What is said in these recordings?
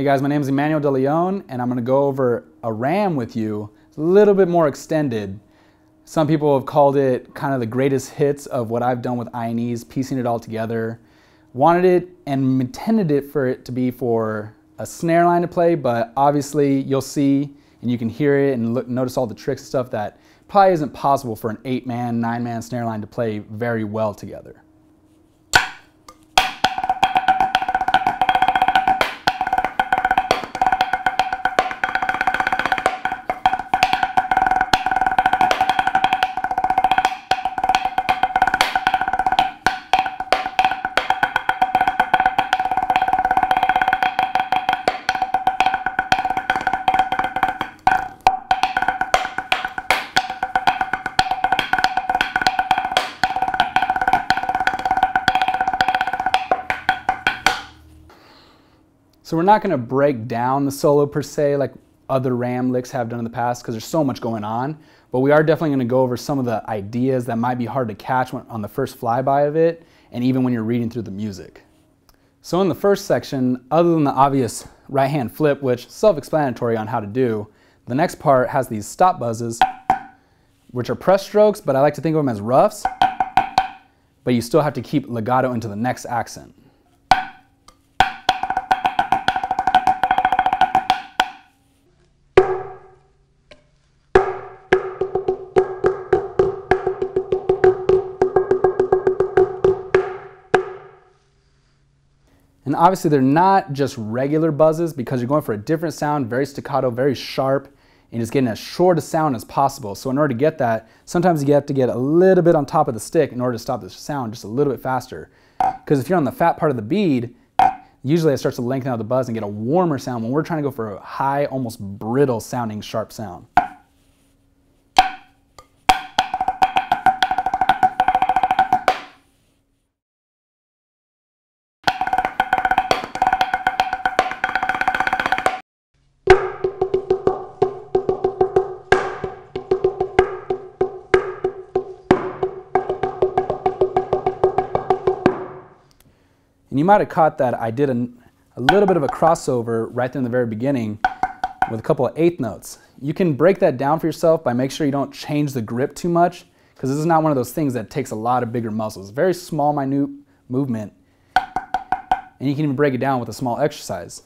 Hey guys, my name is Emmanuel Deleon, and I'm going to go over a RAM with you. It's a little bit more extended. Some people have called it kind of the greatest hits of what I've done with I&Es, piecing it all together. Wanted it and intended it for it to be for a snare line to play, but obviously you'll see and you can hear it and notice all the tricks and stuff that probably isn't possible for an 8-man, 9-man snare line to play very well together. So we're not going to break down the solo per se like other RAM licks have done in the past because there's so much going on, but we are definitely going to go over some of the ideas that might be hard to catch on the first flyby of it and even when you're reading through the music. So in the first section, other than the obvious right hand flip, which is self-explanatory on how to do, the next part has these stop buzzes, which are press strokes, but I like to think of them as roughs, but you still have to keep legato into the next accent. And obviously they're not just regular buzzes because you're going for a different sound, very staccato, very sharp, and just getting as short a sound as possible. So in order to get that, sometimes you have to get a little bit on top of the stick in order to stop the sound just a little bit faster. Because if you're on the fat part of the bead, usually it starts to lengthen out the buzz and get a warmer sound when we're trying to go for a high, almost brittle sounding sharp sound. And you might have caught that I did a little bit of a crossover right there in the very beginning with a couple of eighth notes. You can break that down for yourself by making sure you don't change the grip too much, because this is not one of those things that takes a lot of bigger muscles. Very small, minute movement, and you can even break it down with a small exercise.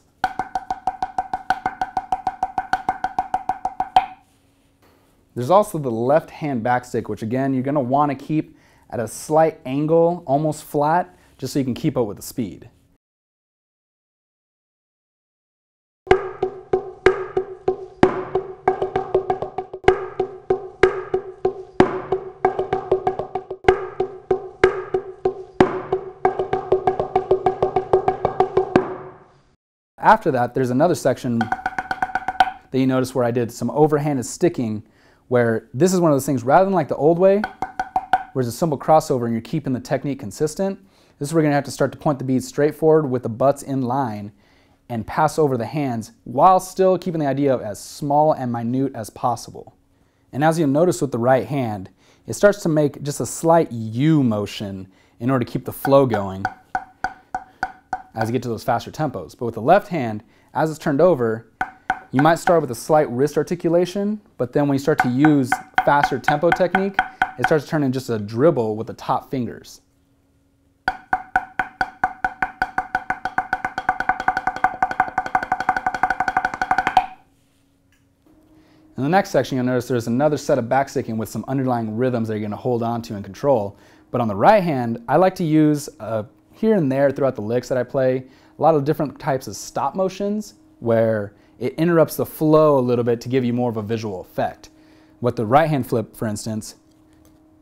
There's also the left hand backstick, which again, you're going to want to keep at a slight angle, almost flat, just so you can keep up with the speed. After that, there's another section that you notice where I did some overhanded sticking, where this is one of those things, rather than like the old way, where it's a simple crossover and you're keeping the technique consistent, this is where we're going to have to start to point the beads straight forward with the butts in line and pass over the hands while still keeping the idea of as small and minute as possible. And as you'll notice with the right hand, it starts to make just a slight U motion in order to keep the flow going as you get to those faster tempos. But with the left hand, as it's turned over, you might start with a slight wrist articulation, but then when you start to use faster tempo technique, it starts turning just a dribble with the top fingers. In the next section, you'll notice there's another set of backsticking with some underlying rhythms that you're going to hold on to and control. But on the right hand, I like to use here and there throughout the licks that I play, a lot of different types of stop motions where it interrupts the flow a little bit to give you more of a visual effect. With the right hand flip, for instance,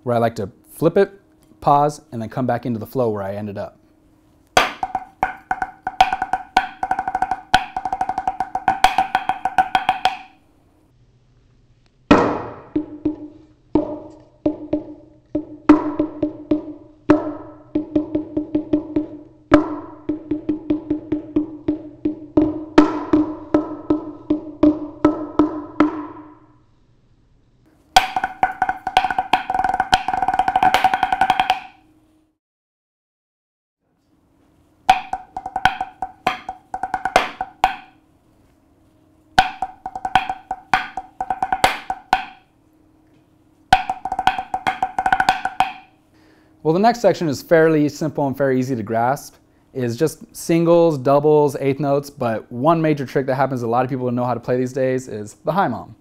where I like to flip it, pause, and then come back into the flow where I ended up. Well, the next section is fairly simple and very easy to grasp. Is just singles, doubles, eighth notes, but one major trick that happens a lot of people know how to play these days is the high mom.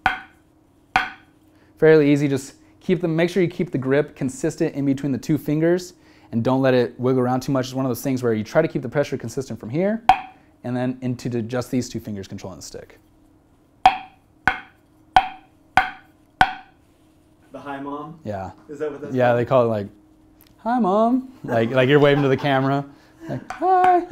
Fairly easy, just make sure you keep the grip consistent in between the two fingers and don't let it wiggle around too much. It's one of those things where you try to keep the pressure consistent from here and then into just these two fingers controlling the stick. The high mom? Yeah. Is that what that's Yeah, called? they call it like, hi mom, like you're waving to the camera. Like, hi.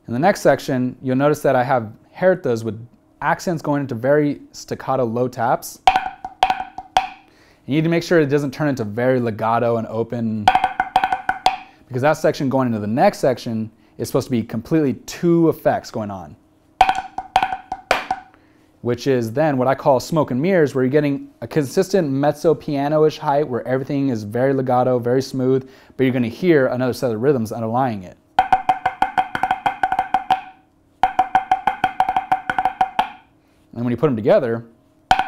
In the next section, you'll notice that I have hertas with accents going into very staccato low taps. You need to make sure it doesn't turn into very legato and open, because that section going into the next section is supposed to be completely two effects going on, which is then what I call smoke and mirrors, where you're getting a consistent mezzo piano-ish height where everything is very legato, very smooth, but you're going to hear another set of rhythms underlying it. And when you put them together, it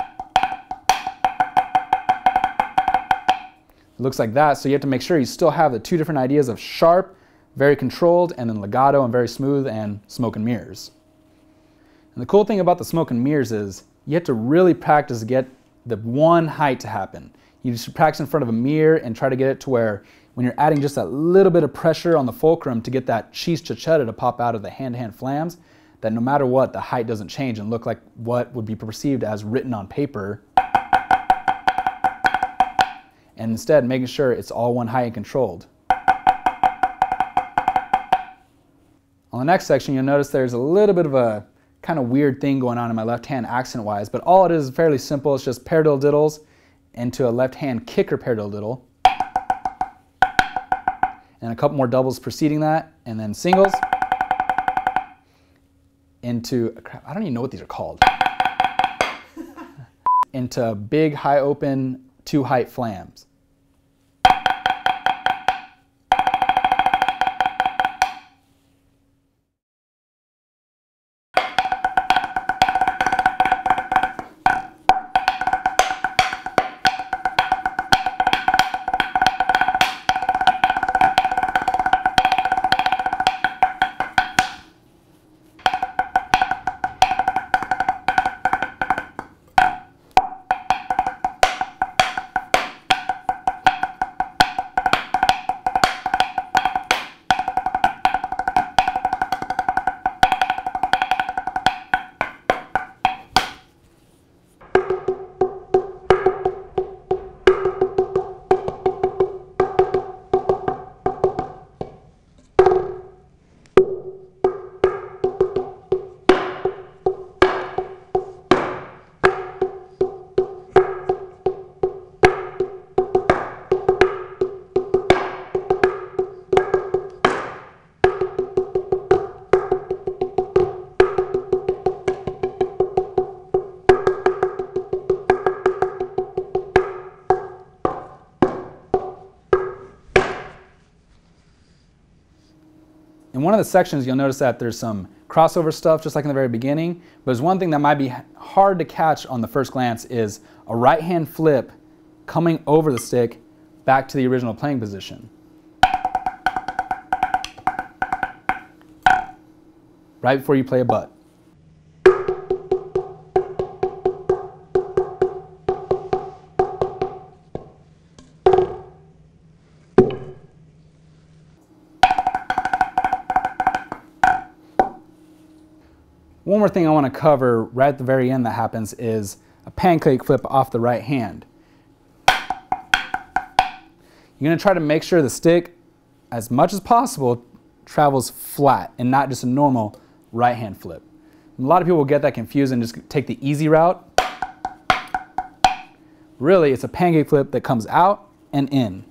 looks like that. So you have to make sure you still have the two different ideas of sharp, very controlled, and then legato and very smooth, and smoke and mirrors. And the cool thing about the smoke and mirrors is you have to really practice to get the one height to happen. You should practice in front of a mirror and try to get it to where when you're adding just that little bit of pressure on the fulcrum to get that cheese chachetta to pop out of the hand-to-hand flams, that no matter what, the height doesn't change and look like what would be perceived as written on paper. And instead, making sure it's all one height and controlled. On the next section, you'll notice there's a little bit of a kind of weird thing going on in my left hand accent-wise, but all it is fairly simple. It's just paradiddles into a left-hand kicker paradiddle, and a couple more doubles preceding that, and then singles into, crap, I don't even know what these are called, into big high open two height flams. In one of the sections, you'll notice that there's some crossover stuff, just like in the very beginning, but there's one thing that might be hard to catch on the first glance is a right hand flip coming over the stick back to the original playing position. Right before you play a butt. One more thing I want to cover right at the very end that happens is a pancake flip off the right hand. You're going to try to make sure the stick, as much as possible, travels flat and not just a normal right hand flip. A lot of people will get that confused and just take the easy route. Really, it's a pancake flip that comes out and in.